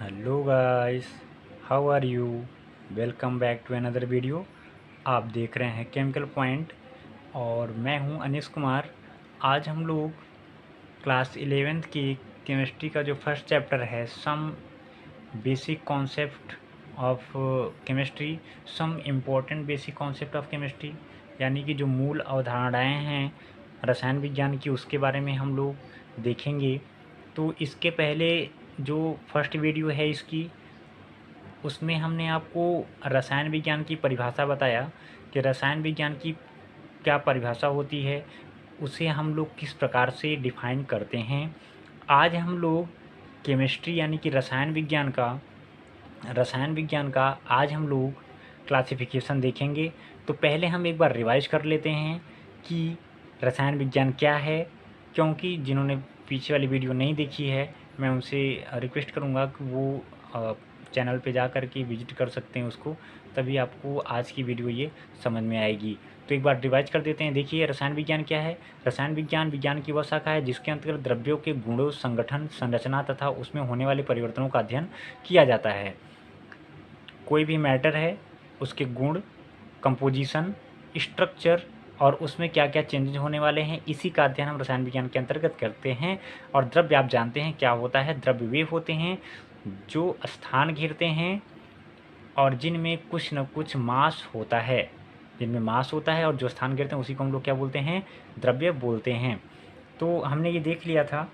Hello guys, how are you? Welcome back to another video. आप देख रहे हैं केमिकल पॉइंट और मैं हूं अनीश कुमार। आज हम लोग क्लास 11th की केमिस्ट्री का जो फर्स्ट चैप्टर है, some basic concept of chemistry, some important basic concept of chemistry, यानी कि जो मूल अवधारणाएं हैं रसायन विज्ञान की, उसके बारे में हम लोग देखेंगे। तो इसके पहले जो फर्स्ट वीडियो है इसकी, उसमें हमने आपको रसायन विज्ञान की परिभाषा बताया कि रसायन विज्ञान की क्या परिभाषा होती है, उसे हम लोग किस प्रकार से डिफाइन करते हैं। आज हम लोग केमिस्ट्री यानी कि रसायन विज्ञान का आज हम लोग क्लासिफिकेशन देखेंगे। तो पहले हम एक बार रिवाइज कर लेते हैं कि रसायन विज्ञान क्या है, क्योंकि जिन्होंने पीछे वाली वीडियो नहीं देखी है, मैं उनसे रिक्वेस्ट करूँगा कि वो चैनल पे जा कर के विजिट कर सकते हैं उसको, तभी आपको आज की वीडियो ये समझ में आएगी। तो एक बार रिवाइज कर देते हैं। देखिए, रसायन विज्ञान क्या है। रसायन विज्ञान विज्ञान की वह शाखा है जिसके अंतर्गत द्रव्यों के गुणों, संगठन, संरचना तथा उसमें होने वाले परिवर्तनों का अध्ययन किया जाता है। कोई भी मैटर है, उसके गुण, कंपोजिशन, स्ट्रक्चर और उसमें क्या क्या चेंजेज होने वाले हैं, इसी का अध्ययन हम रसायन विज्ञान के अंतर्गत करते हैं। और द्रव्य आप जानते हैं क्या होता है। द्रव्य वे होते हैं जो स्थान घेरते हैं और जिनमें कुछ न कुछ मास होता है। जिनमें मास होता है और जो स्थान घेरते हैं उसी को हम लोग क्या बोलते हैं, द्रव्य बोलते हैं। तो हमने ये देख लिया था।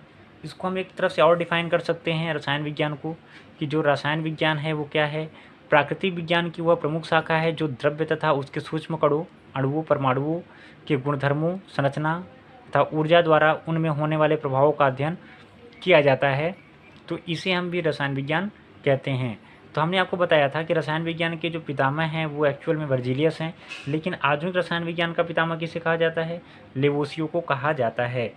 इसको हम एक तरफ से और डिफाइन कर सकते हैं रसायन विज्ञान को, कि जो रसायन विज्ञान है वो क्या है। प्राकृतिक विज्ञान की वह प्रमुख शाखा है जो द्रव्य तथा उसके सूक्ष्म कणों, अणुओं, परमाणुओं के गुणधर्मों, संरचना तथा ऊर्जा द्वारा उनमें होने वाले प्रभावों का अध्ययन किया जाता है। तो इसे हम भी रसायन विज्ञान कहते हैं। तो हमने आपको बताया था कि रसायन विज्ञान के जो पितामह हैं वो एक्चुअल में वर्जीलियस हैं, लेकिन आधुनिक रसायन विज्ञान का पितामह किसे कहा जाता है, लेवोसियो को कहा जाता है।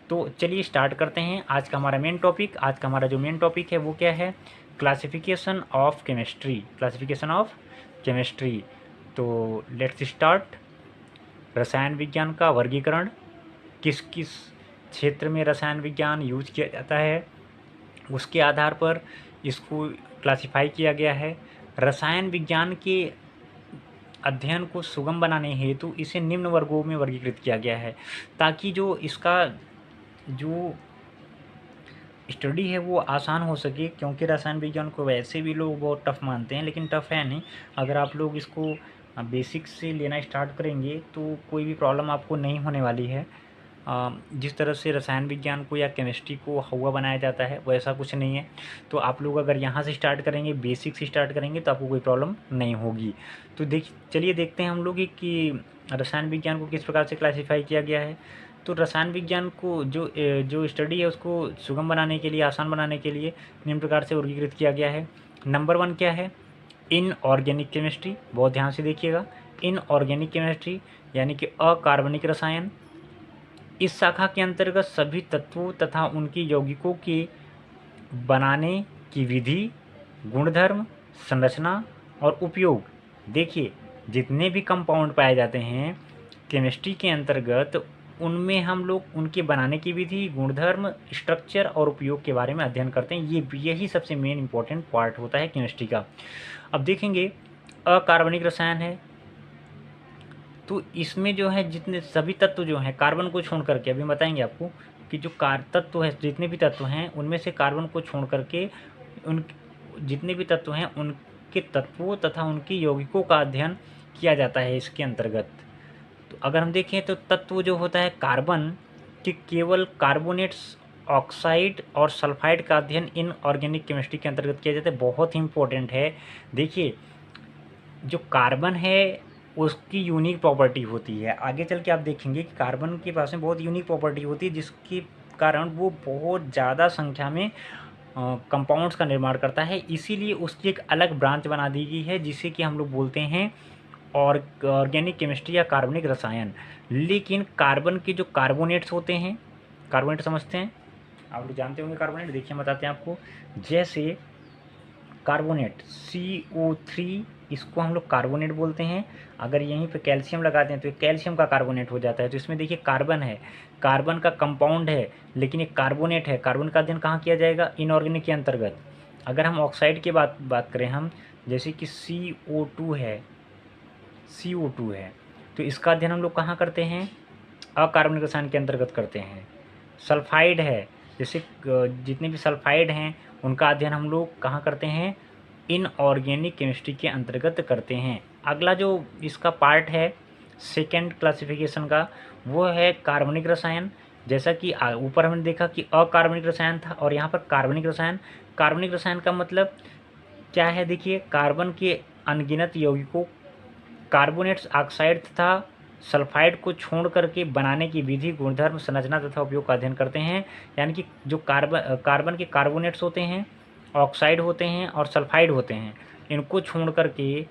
तो चलिए स्टार्ट करते हैं आज का हमारा मेन टॉपिक। आज का हमारा जो मेन टॉपिक है वो क्या है, classification of chemistry. Classification of chemistry. तो लेट्स स्टार्ट। रसायन विज्ञान का वर्गीकरण, किस किस क्षेत्र में रसायन विज्ञान यूज किया जाता है, उसके आधार पर इसको क्लासिफाई किया गया है। रसायन विज्ञान के अध्ययन को सुगम बनाने हेतु इसे निम्न वर्गों में वर्गीकृत किया गया है, ताकि जो इसका जो स्टडी है वो आसान हो सके। क्योंकि रसायन विज्ञान को वैसे भी लोग बहुत टफ मानते हैं, लेकिन टफ है नहीं। अगर आप लोग इसको बेसिक से लेना स्टार्ट करेंगे तो कोई भी प्रॉब्लम आपको नहीं होने वाली है। जिस तरह से रसायन विज्ञान को या केमिस्ट्री को हवा बनाया जाता है वैसा कुछ नहीं है। तो आप लोग अगर यहाँ से स्टार्ट करेंगे, बेसिक से स्टार्ट करेंगे, तो आपको कोई प्रॉब्लम नहीं होगी। तो चलिए देखते हैं हम लोग कि रसायन विज्ञान को किस प्रकार से क्लासीफाई किया गया है। तो रसायन विज्ञान को जो स्टडी है उसको सुगम बनाने के लिए, आसान बनाने के लिए निम्न प्रकार से वर्गीकृत किया गया है। नंबर 1 क्या है, इनऑर्गेनिक केमिस्ट्री। बहुत ध्यान से देखिएगा, इनऑर्गेनिक केमिस्ट्री यानी कि अकार्बनिक रसायन। इस शाखा के अंतर्गत सभी तत्वों तथा उनके यौगिकों के बनाने की विधि, गुणधर्म, संरचना और उपयोग। देखिए, जितने भी कंपाउंड पाए जाते हैं केमिस्ट्री के अंतर्गत, उनमें हम लोग उनके बनाने की विधि, गुणधर्म, स्ट्रक्चर और उपयोग के बारे में अध्ययन करते हैं। यही सबसे मेन इंपॉर्टेंट पार्ट होता है केमिस्ट्री का। अब देखेंगे, अकार्बनिक रसायन है तो इसमें जो है जितने सभी तत्व जो हैं कार्बन को छोड़ करके, अभी बताएंगे आपको कि जो तत्व है, जितने भी तत्व हैं उनमें से कार्बन को छोड़ करके उन जितने भी तत्व हैं उनके तत्वों तथा उनके यौगिकों का अध्ययन किया जाता है इसके अंतर्गत। तो अगर हम देखें तो तत्व जो होता है कार्बन के, केवल कार्बोनेट्स, ऑक्साइड और सल्फाइड का अध्ययन इन ऑर्गेनिक केमिस्ट्री के अंतर्गत किया जाता है। बहुत ही इंपॉर्टेंट है। देखिए, जो कार्बन है उसकी यूनिक प्रॉपर्टी होती है। आगे चल के आप देखेंगे कि कार्बन के पास में बहुत यूनिक प्रॉपर्टी होती है, जिसके कारण वो बहुत ज़्यादा संख्या में कंपाउंड्स का निर्माण करता है। इसीलिए उसकी एक अलग ब्रांच बना दी गई है जिसे कि हम लोग बोलते हैं और ऑर्गेनिक केमिस्ट्री या कार्बनिक रसायन। लेकिन कार्बन के जो कार्बोनेट्स होते हैं, कार्बोनेट समझते हैं आप लोग, जानते होंगे कार्बोनेट। देखिए, बताते हैं आपको। जैसे कार्बोनेट CO3, इसको हम लोग कार्बोनेट बोलते हैं। अगर यहीं पे कैल्शियम लगाते हैं तो ये कैल्शियम का कार्बोनेट हो जाता है। तो इसमें देखिए कार्बन है, कार्बन का कंपाउंड है, लेकिन एक कार्बोनेट है। कार्बन का अध्ययन कहाँ किया जाएगा, इनऑर्गेनिक के अंतर्गत। अगर हम ऑक्साइड की बात करें हम, जैसे कि CO2 है, CO2 है, तो इसका अध्ययन हम लोग कहाँ करते हैं? अकार्बनिक रसायन के अंतर्गत करते हैं। सल्फाइड है, जैसे जितने भी सल्फाइड हैं उनका अध्ययन हम लोग कहाँ करते हैं? इनऑर्गेनिक केमिस्ट्री के अंतर्गत करते हैं। अगला जो इसका पार्ट है सेकेंड क्लासिफिकेशन का, वो है कार्बनिक रसायन। जैसा कि ऊपर हमने देखा कि अकार्बनिक रसायन था और यहाँ पर कार्बनिक रसायन। कार्बनिक रसायन का मतलब क्या है? देखिए, कार्बन के अनगिनत यौगिकों, कार्बोनेट्स, ऑक्साइड तथा सल्फाइड को छोड़ करके बनाने की विधि, गुणधर्म, संरचना तथा उपयोग का अध्ययन करते हैं। यानी कि जो कार्बन के कार्बोनेट्स होते हैं, ऑक्साइड होते हैं और सल्फाइड होते हैं, इनको छोड़ करके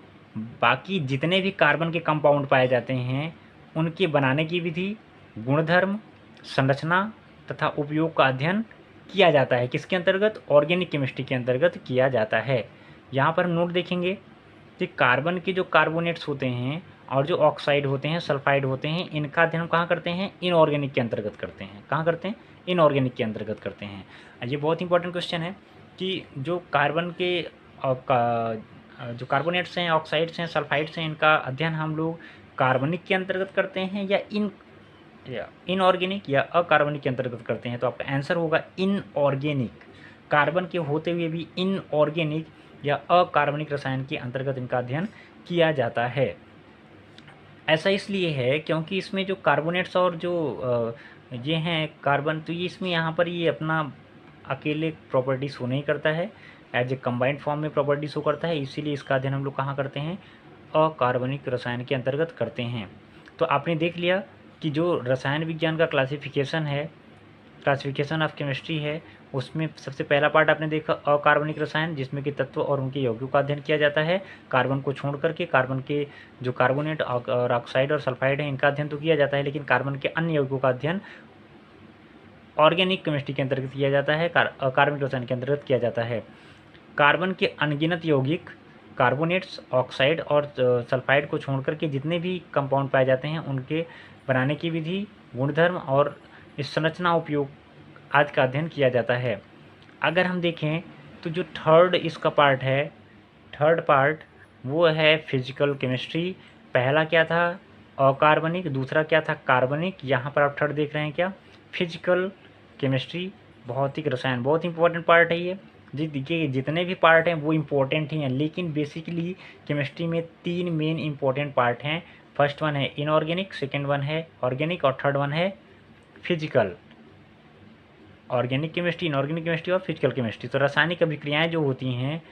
बाकी जितने भी कार्बन के कंपाउंड पाए जाते हैं उनके बनाने की विधि, गुणधर्म, संरचना तथा उपयोग का अध्ययन किया जाता है। किसके अंतर्गत? ऑर्गेनिक केमिस्ट्री के अंतर्गत किया जाता है। यहाँ पर नोट देखेंगे कि कार्बन के जो कार्बोनेट्स होते हैं और जो ऑक्साइड होते हैं, सल्फाइड होते हैं, इनका अध्ययन कहाँ करते हैं? इनऑर्गेनिक के अंतर्गत करते हैं। कहाँ करते हैं? इनऑर्गेनिक के अंतर्गत करते हैं। ये बहुत इंपॉर्टेंट क्वेश्चन है कि जो कार्बन के जो कार्बोनेट्स हैं, ऑक्साइड्स हैं, सल्फाइड्स हैं, इनका अध्ययन हम लोग कार्बनिक के अंतर्गत करते हैं या इनऑर्गेनिक या अकार्बनिक के अंतर्गत करते हैं। तो आपका आंसर होगा इनऑर्गेनिक। कार्बन के होते हुए भी इनऑर्गेनिक या अकार्बनिक रसायन के अंतर्गत इनका अध्ययन किया जाता है। ऐसा इसलिए है क्योंकि इसमें जो कार्बोनेट्स और जो ये हैं कार्बन, तो ये इसमें यहाँ पर ये अपना अकेले प्रॉपर्टी शो नहीं करता है, एज ए कंबाइंड फॉर्म में प्रॉपर्टी शो करता है। इसीलिए इसका अध्ययन हम लोग कहाँ करते हैं? अकार्बनिक रसायन के अंतर्गत करते हैं। तो आपने देख लिया कि जो रसायन विज्ञान का क्लासिफिकेशन है, क्लासिफिकेशन ऑफ केमिस्ट्री है, उसमें सबसे पहला पार्ट आपने देखा अकार्बनिक रसायन, जिसमें कि तत्व और उनके यौगिकों का अध्ययन किया जाता है। कार्बन को छोड़ करके कार्बन के जो कार्बोनेट और ऑक्साइड और सल्फाइड है, इनका अध्ययन तो किया जाता है, लेकिन कार्बन के अन्य यौगिकों का अध्ययन ऑर्गेनिक केमिस्ट्री के अंतर्गत किया जाता है, अकार्बनिक रसायन के अंतर्गत किया जाता है। कार्बन के अनगिनत यौगिक, कार्बोनेट्स, ऑक्साइड और सल्फाइड को छोड़ करके जितने भी कंपाउंड पाए जाते हैं उनके बनाने की विधि, गुणधर्म और इस संरचना उपयोग आदि का अध्ययन किया जाता है। अगर हम देखें तो जो थर्ड इसका पार्ट है, थर्ड पार्ट वो है फिजिकल केमिस्ट्री। पहला क्या था? अकार्बनिक, दूसरा क्या था? कार्बनिक। यहाँ पर आप थर्ड देख रहे हैं क्या? फिजिकल केमिस्ट्री, भौतिक रसायन। बहुत इंपॉर्टेंट पार्ट है ये। जी देखिए, जितने भी पार्ट हैं वो इम्पोर्टेंट ही हैं, लेकिन बेसिकली केमिस्ट्री में 3 मेन इंपॉर्टेंट पार्ट हैं। फर्स्ट वन है इनऑर्गेनिक, सेकेंड वन है ऑर्गेनिक और थर्ड वन है physical. Organic chemistry, inorganic chemistry और फिजिकल केमिस्ट्री। तो रासायनिक अभिक्रियाएं जो होती हैं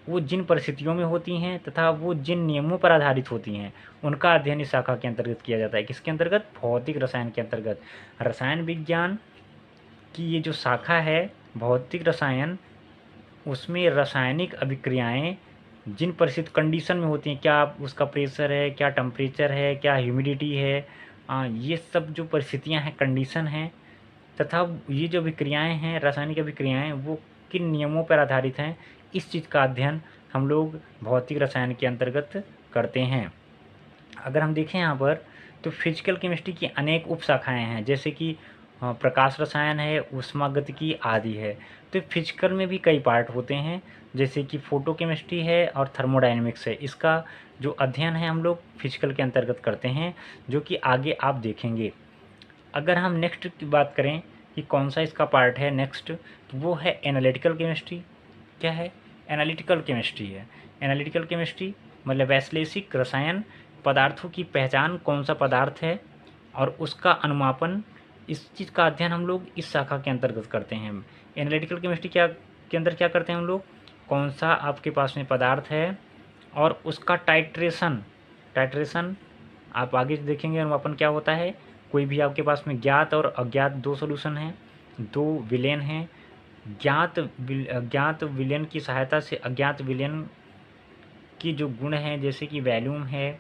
वो जिन परिस्थितियों में होती हैं तथा वो जिन नियमों पर आधारित होती हैं, उनका अध्ययन इस शाखा के अंतर्गत किया जाता है। किसके अंतर्गत? भौतिक रसायन के अंतर्गत। रसायन विज्ञान की ये जो शाखा है भौतिक रसायन, उसमें रासायनिक अभिक्रियाएं जिन परिस्थिति कंडीशन में होती हैं, क्या उसका प्रेशर है, क्या टेम्परेचर है, क्या ह्यूमिडिटी है, ये सब जो परिस्थितियां हैं, कंडीशन हैं, तथा ये जो अभिक्रियाएं हैं, रासायनिक अभिक्रियाएं, वो किन नियमों पर आधारित हैं, इस चीज़ का अध्ययन हम लोग भौतिक रसायन के अंतर्गत करते हैं। अगर हम देखें यहाँ पर तो फिजिकल केमिस्ट्री की अनेक उप शाखाएँ हैं, जैसे कि प्रकाश रसायन है, ऊष्मागतिकी आदि है। तो फिजिकल में भी कई पार्ट होते हैं, जैसे कि फोटो केमिस्ट्री है और थर्मोडायनेमिक्स है। इसका जो अध्ययन है हम लोग फिजिकल के अंतर्गत करते हैं, जो कि आगे आप देखेंगे। अगर हम नेक्स्ट की बात करें कि कौन सा इसका पार्ट है नेक्स्ट, तो वो है एनालिटिकल केमिस्ट्री। क्या है? एनालिटिकल केमिस्ट्री है। एनालिटिकल केमिस्ट्री मतलब वैश्लेषिक रसायन, पदार्थों की पहचान, कौन सा पदार्थ है और उसका अनुमापन, इस चीज़ का अध्ययन हम लोग इस शाखा के अंतर्गत करते हैं। एनालिटिकल केमिस्ट्री क्या के अंदर क्या करते हैं हम लोग? कौन सा आपके पास में पदार्थ है और उसका टाइट्रेशन आप आगे देखेंगे। अनुमापन क्या होता है? कोई भी आपके पास में ज्ञात और अज्ञात 2 सॉल्यूशन हैं, 2 विलेन हैं। ज्ञात विलेन की सहायता से अज्ञात विलेन की जो गुण हैं, जैसे कि वैल्यूम है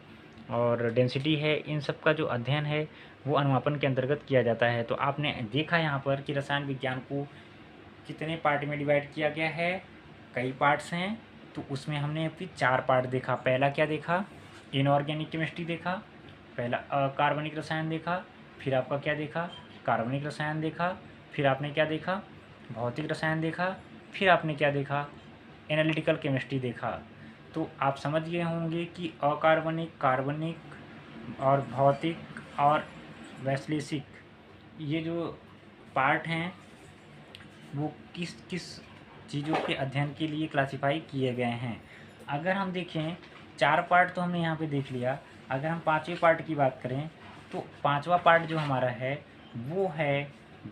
और डेंसिटी है, इन सब का जो अध्ययन है वो अनुमापन के अंतर्गत किया जाता है। तो आपने देखा यहाँ पर कि रसायन विज्ञान को कितने पार्ट में डिवाइड किया गया है? कई पार्ट्स हैं। तो उसमें हमने अभी 4 पार्ट देखा। पहला क्या देखा? इनऑर्गेनिक केमिस्ट्री देखा, पहला अकार्बनिक रसायन देखा, फिर आपका क्या देखा? कार्बनिक रसायन देखा, फिर आपने क्या देखा? भौतिक रसायन देखा, फिर आपने क्या देखा? एनालिटिकल केमिस्ट्री देखा, तो आप समझ गए होंगे कि अकार्बनिक, कार्बनिक और भौतिक और वैश्लेषिक ये जो पार्ट हैं वो किस किस चीज़ों के अध्ययन के लिए क्लासिफाई किए गए हैं। अगर हम देखें 4 पार्ट तो हमने यहाँ पे देख लिया। अगर हम 5वें पार्ट की बात करें तो 5वां पार्ट जो हमारा है वो है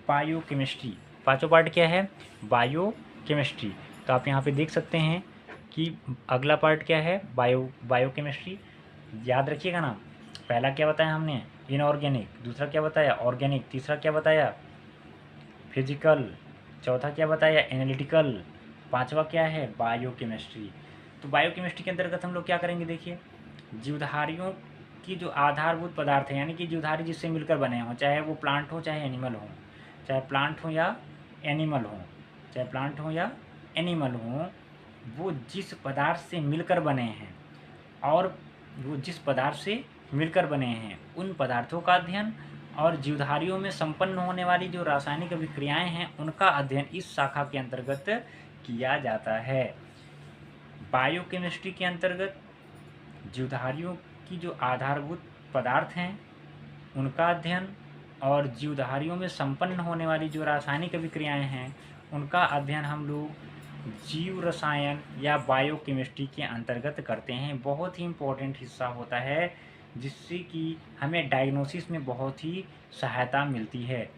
बायोकेमिस्ट्री। 5वां पार्ट क्या है? बायोकेमिस्ट्री। तो आप यहाँ पे देख सकते हैं कि अगला पार्ट क्या है? बायोकेमिस्ट्री। याद रखिएगा ना, पहला क्या बताया हमने? इनऑर्गेनिक। दूसरा क्या बताया? ऑर्गेनिक। तीसरा क्या बताया? फिजिकल। चौथा क्या बताया? एनालिटिकल। 5वां क्या है? बायोकेमिस्ट्री। तो बायोकेमिस्ट्री के अंतर्गत हम लोग क्या करेंगे? देखिए, जीवधारियों की जो आधारभूत पदार्थ है, यानी कि जीवधारी जिससे मिलकर बने हों, चाहे वो प्लांट हो चाहे एनिमल हो, चाहे प्लांट हो या एनिमल हो, चाहे प्लांट हो या एनिमल हो, वो जिस पदार्थ से मिलकर बने हैं और वो जिस पदार्थ से मिलकर बने हैं उन पदार्थों का अध्ययन और जीवधारियों में संपन्न होने वाली जो रासायनिक अभिक्रियाएं हैं उनका अध्ययन इस शाखा के अंतर्गत किया जाता है। बायोकेमिस्ट्री के अंतर्गत जीवधारियों की जो आधारभूत पदार्थ हैं उनका अध्ययन और जीवधारियों में संपन्न होने वाली जो रासायनिक अभिक्रियाएं हैं उनका अध्ययन हम लोग जीव रसायन या बायोकेमिस्ट्री के अंतर्गत करते हैं। बहुत ही इम्पोर्टेंट हिस्सा होता है जिससे कि हमें डायग्नोसिस में बहुत ही सहायता मिलती है।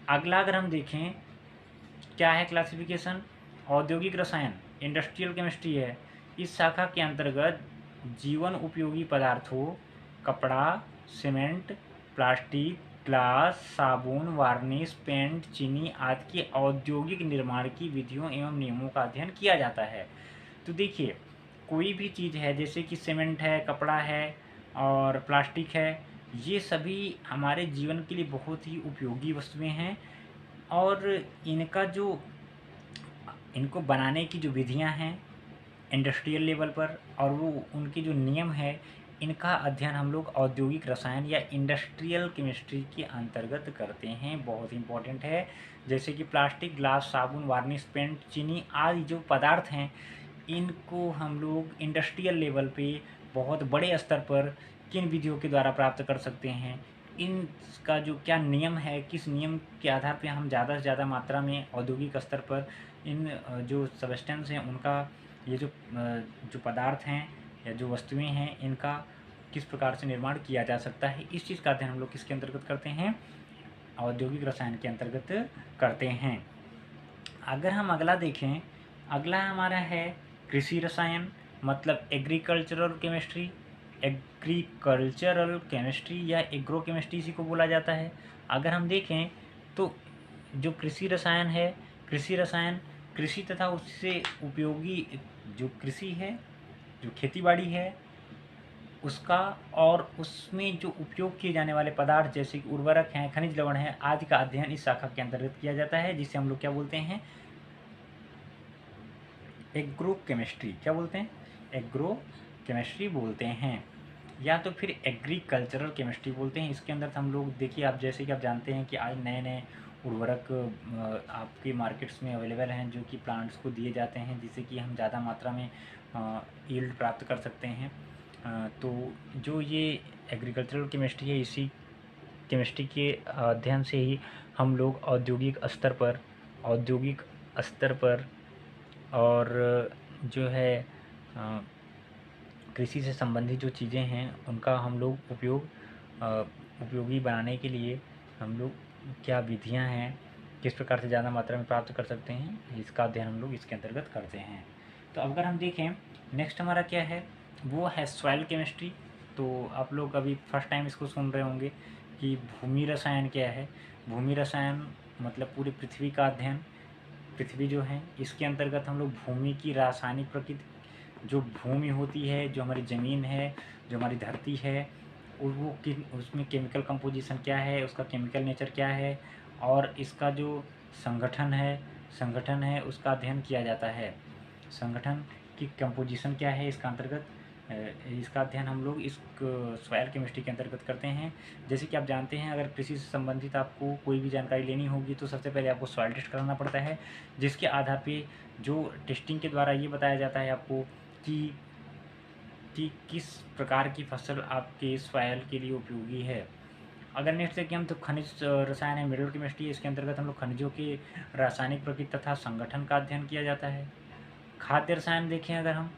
अगला अगर हम देखें क्या है क्लासिफिकेशन? औद्योगिक रसायन, इंडस्ट्रियल केमिस्ट्री है। इस शाखा के अंतर्गत जीवन उपयोगी पदार्थों, कपड़ा, सीमेंट, प्लास्टिक, ग्लास, साबुन, वार्निश, पेंट, चीनी आदि के औद्योगिक निर्माण की विधियों एवं नियमों का अध्ययन किया जाता है। तो देखिए, कोई भी चीज़ है जैसे कि सीमेंट है, कपड़ा है और प्लास्टिक है, ये सभी हमारे जीवन के लिए बहुत ही उपयोगी वस्तुएं हैं और इनको बनाने की जो विधियां हैं इंडस्ट्रियल लेवल पर और वो उनके जो नियम है इनका अध्ययन हम लोग औद्योगिक रसायन या इंडस्ट्रियल केमिस्ट्री के अंतर्गत करते हैं। बहुत इंपॉर्टेंट है। जैसे कि प्लास्टिक, ग्लास, साबुन, वार्निश, पेंट, चीनी आदि जो पदार्थ हैं इनको हम लोग इंडस्ट्रियल लेवल पे बहुत बड़े स्तर पर किन विधियों के द्वारा प्राप्त कर सकते हैं, इनका जो क्या नियम है, किस नियम के आधार पे हम ज़्यादा से ज़्यादा मात्रा में औद्योगिक स्तर पर इन जो सब्सटेंस हैं उनका ये जो पदार्थ हैं या जो वस्तुएं हैं इनका किस प्रकार से निर्माण किया जा सकता है, इस चीज़ का अध्ययन हम लोग किसके अंतर्गत करते हैं? औद्योगिक रसायन के अंतर्गत करते हैं। अगर हम अगला देखें, अगला हमारा है कृषि रसायन, मतलब एग्रीकल्चरल केमिस्ट्री। एग्रीकल्चरल केमिस्ट्री या एग्रो केमिस्ट्री इसी को बोला जाता है। अगर हम देखें तो जो कृषि रसायन है, कृषि रसायन कृषि तथा उससे उपयोगी जो कृषि है, जो खेतीबाड़ी है उसका और उसमें जो उपयोग किए जाने वाले पदार्थ जैसे कि उर्वरक हैं, खनिज लवण हैं आदि का अध्ययन इस शाखा के अंतर्गत किया जाता है, जिसे हम लोग क्या बोलते हैं? Agro chemistry. क्या बोलते हैं? एग्रो केमिस्ट्री बोलते हैं या तो फिर एग्रीकल्चरल केमिस्ट्री बोलते हैं। इसके अंदर हम लोग देखिए, आप जैसे कि आप जानते हैं कि आज नए नए उर्वरक आपके मार्केट्स में अवेलेबल हैं जो कि प्लांट्स को दिए जाते हैं जिससे कि हम ज़्यादा मात्रा में यील्ड प्राप्त कर सकते हैं। तो जो ये एग्रीकल्चरल केमिस्ट्री है इसी केमिस्ट्री के अध्ययन से ही हम लोग औद्योगिक स्तर पर और जो है कृषि से संबंधित जो चीज़ें हैं उनका हम लोग उपयोगी बनाने के लिए हम लोग क्या विधियां हैं, किस प्रकार से ज़्यादा मात्रा में प्राप्त कर सकते हैं, इसका अध्ययन हम लोग इसके अंतर्गत करते हैं। तो अगर हम देखें नेक्स्ट हमारा क्या है, वो है सॉइल केमिस्ट्री। तो आप लोग अभी फर्स्ट टाइम इसको सुन रहे होंगे कि भूमि रसायन क्या है। भूमि रसायन मतलब पूरी पृथ्वी का अध्ययन। पृथ्वी जो है इसके अंतर्गत हम लोग भूमि की रासायनिक प्रकृति, जो भूमि होती है, जो हमारी ज़मीन है, जो हमारी धरती है, और वो किन उसमें केमिकल कंपोजिशन क्या है, उसका केमिकल नेचर क्या है और इसका जो संगठन है उसका अध्ययन किया जाता है। संगठन की कंपोजिशन क्या है इसका अंतर्गत इसका अध्ययन हम लोग इस सॉइल केमिस्ट्री के अंतर्गत करते हैं। जैसे कि आप जानते हैं, अगर कृषि से संबंधित आपको कोई भी जानकारी लेनी होगी तो सबसे पहले आपको सॉइल टेस्ट कराना पड़ता है, जिसके आधार पे जो टेस्टिंग के द्वारा ये बताया जाता है आपको कि किस प्रकार की फसल आपके सॉइल के लिए उपयोगी है। अगर नेक्स्ट देखें हम तो खनिज रसायन है, मिनरल केमिस्ट्री, इसके अंतर्गत हम लोग खनिजों के रासायनिक प्रकृति तथा संगठन का अध्ययन किया जाता है। खाद्य रसायन देखें अगर हम,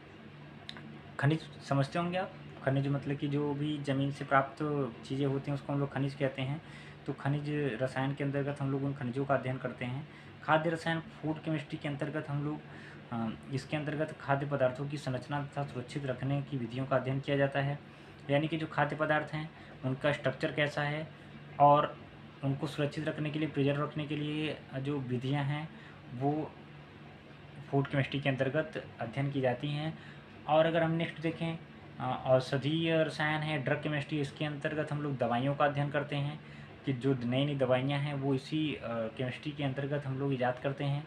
खनिज समझते होंगे आप, खनिज मतलब कि जो भी ज़मीन से प्राप्त चीज़ें होती हैं उसको हम लोग खनिज कहते हैं। तो खनिज रसायन के अंतर्गत हम लोग उन खनिजों का अध्ययन करते हैं। खाद्य रसायन फूड केमिस्ट्री के अंतर्गत हम लोग इसके अंतर्गत खाद्य पदार्थों की संरचना तथा सुरक्षित रखने की विधियों का अध्ययन किया जाता है। यानी कि जो खाद्य पदार्थ हैं उनका स्ट्रक्चर कैसा है और उनको सुरक्षित रखने के लिए, प्रिजर्व रखने के लिए जो विधियाँ हैं वो फूड केमिस्ट्री के अंतर्गत अध्ययन की जाती हैं। और अगर हम नेक्स्ट देखें औषधीय रसायन है, ड्रग केमिस्ट्री, इसके अंतर्गत हम लोग दवाइयों का अध्ययन करते हैं कि जो नई नई दवाइयाँ हैं वो इसी केमिस्ट्री के अंतर्गत हम लोग ईजाद करते हैं।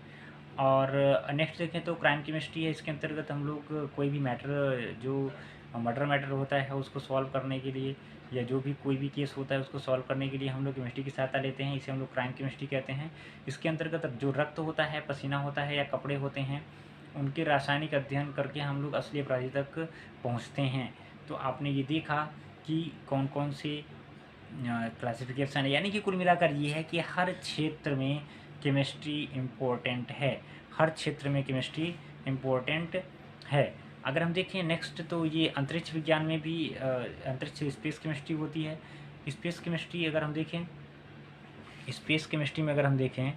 और नेक्स्ट देखें तो क्राइम केमिस्ट्री है, इसके अंतर्गत हम लोग कोई भी मैटर जो मर्डर मैटर होता है उसको सॉल्व करने के लिए, या जो भी कोई भी केस होता है उसको सॉल्व करने के लिए हम लोग केमिस्ट्री की सहायता लेते हैं, इसे हम लोग क्राइम केमिस्ट्री कहते हैं। इसके अंतर्गत जो रक्त होता है, पसीना होता है या कपड़े होते हैं, उनके रासायनिक अध्ययन करके हम लोग असली अपराधी तक पहुंचते हैं। तो आपने ये देखा कि कौन कौन से क्लासिफिकेशन है, यानी कि कुल मिलाकर ये है कि हर क्षेत्र में केमिस्ट्री इम्पोर्टेंट है, हर क्षेत्र में केमिस्ट्री इम्पोर्टेंट है। अगर हम देखें नेक्स्ट तो ये अंतरिक्ष विज्ञान में भी अंतरिक्ष स्पेस केमिस्ट्री होती है। स्पेस केमिस्ट्री अगर हम देखें, स्पेस केमिस्ट्री में अगर हम देखें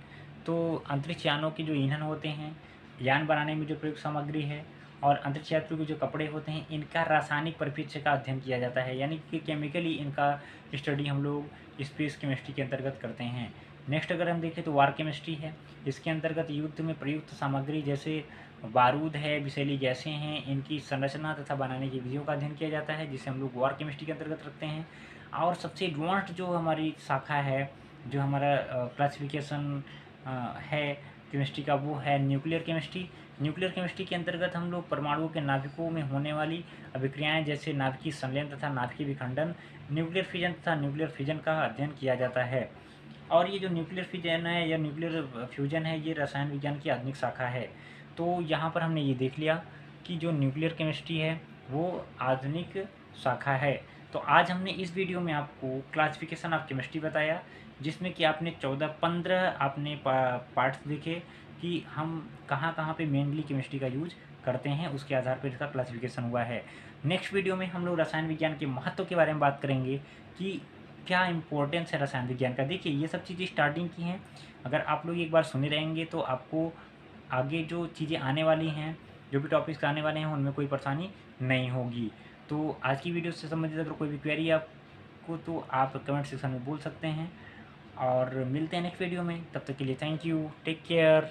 तो अंतरिक्ष यानों के जो ईंधन होते हैं, यान बनाने में जो प्रयुक्त सामग्री है और अंतरिक्ष यात्रियों के जो कपड़े होते हैं, इनका रासायनिक परिप्रेक्ष्य का अध्ययन किया जाता है, यानी कि केमिकली इनका स्टडी हम लोग स्पेस केमिस्ट्री के अंतर्गत करते हैं। नेक्स्ट अगर हम देखें तो वार केमिस्ट्री है, इसके अंतर्गत युद्ध में प्रयुक्त सामग्री जैसे बारूद है, विषैली गैसें हैं, इनकी संरचना तथा बनाने की विधियों का अध्ययन किया जाता है, जिसे हम लोग वार केमिस्ट्री के अंतर्गत रखते हैं। और सबसे एडवांस्ड जो हमारी शाखा है, जो हमारा क्लासिफिकेशन है केमिस्ट्री का, वो है न्यूक्लियर केमिस्ट्री। न्यूक्लियर केमिस्ट्री के अंतर्गत हम लोग परमाणुओं के नाभिकों में होने वाली अभिक्रियाएं जैसे नाभिकीय संलयन तथा नाभिकीय विखंडन, न्यूक्लियर फिजन तथा न्यूक्लियर फिजन का अध्ययन किया जाता है। और ये जो न्यूक्लियर फिजन है या न्यूक्लियर फ्यूजन है, ये रसायन विज्ञान की आधुनिक शाखा है। तो यहाँ पर हमने ये देख लिया कि जो न्यूक्लियर केमिस्ट्री है वो आधुनिक शाखा है। तो आज हमने इस वीडियो में आपको क्लासिफिकेशन ऑफ केमिस्ट्री बताया, जिसमें कि आपने 14-15 आपने पार्ट्स देखे कि हम कहाँ कहाँ पे मेनली केमिस्ट्री का यूज करते हैं, उसके आधार पर इसका क्लासिफिकेशन हुआ है। नेक्स्ट वीडियो में हम लोग रसायन विज्ञान के महत्व के बारे में बात करेंगे कि क्या इंपॉर्टेंस है रसायन विज्ञान का। देखिए ये सब चीज़ें स्टार्टिंग की हैं, अगर आप लोग एक बार सुने रहेंगे तो आपको आगे जो चीज़ें आने वाली हैं, जो भी टॉपिक्स आने वाले हैं, उनमें कोई परेशानी नहीं होगी। तो आज की वीडियो से संबंधित अगर कोई भी क्वेरी आपको तो आप कमेंट सेक्शन में बोल सकते हैं, और मिलते हैं नेक्स्ट वीडियो में। तब तक के लिए थैंक यू, टेक केयर।